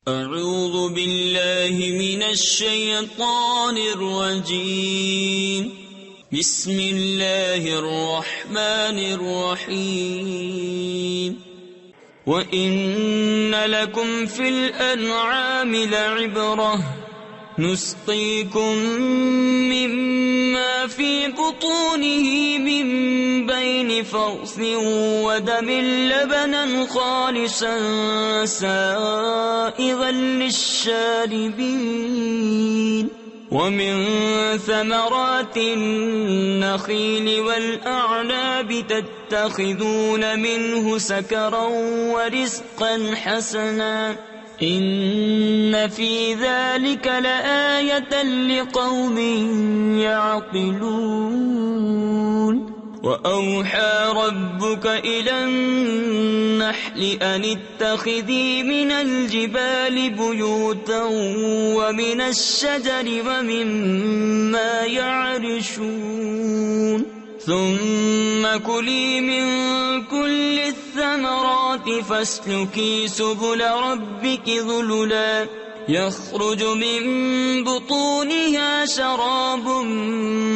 اعوذ باللہ من الشیطان الرجیم بسم اللہ الرحمن الرحیم وَإِنَّ لَكُمْ فِي الْأَنْعَامِ لَعِبْرَةً نسقيكم مما في بطونه من بين فرث ودم لبنا خالصا سائغا للشاربين ومن ثمرات النخيل والأعناب تتخذون منه سكرا ورزقا حسنا ان فی ذلک لآیۃ لقوم یعقلون وأوحى ربك إلى النحل أن اتخذي من الجبال بيوتا ومن الشجر ومما يعرشون ثم كلي من كل الثمرات فاسلكي سبل ربك ذللا يخرج من بطونها شراب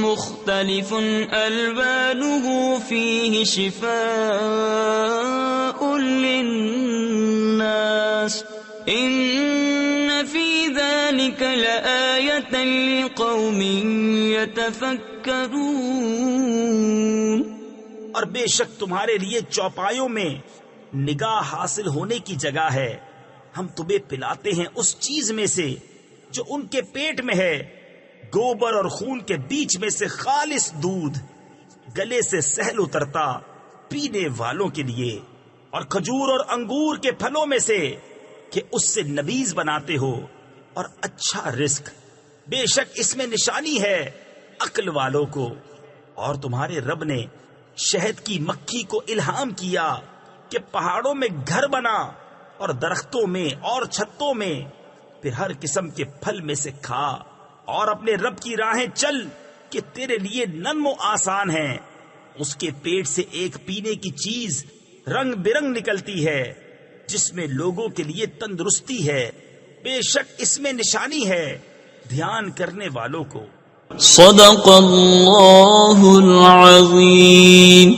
مختلف ألوانه فيه شفاء للناس إن في ذلك لآية لقوم يتفكرون۔ اور بے شک تمہارے لیے چوپایوں میں نگاہ حاصل ہونے کی جگہ ہے، ہم تمہیں پلاتے ہیں اس چیز میں سے جو ان کے پیٹ میں ہے، گوبر اور خون کے بیچ میں سے خالص دودھ، گلے سے سہل اترتا پینے والوں کے لیے، اور کھجور اور انگور کے پھلوں میں سے کہ اس سے نبیذ بناتے ہو، اور اچھا رزق۔ بے شک اس میں نشانی ہے عقل والوں کو۔ اور تمہارے رب نے شہد کی مکھی کو الہام کیا کہ پہاڑوں میں گھر بنا اور درختوں میں اور چھتوں میں، پھر ہر قسم کے پھل میں سے کھا اور اپنے رب کی راہیں چل کہ تیرے لیے نرم و آسان ہیں۔ اس کے پیٹ سے ایک پینے کی چیز رنگ برنگ نکلتی ہے جس میں لوگوں کے لیے تندرستی ہے، بے شک اس میں نشانی ہے دھیان کرنے والوں کو۔ صدق اللہ العظیم۔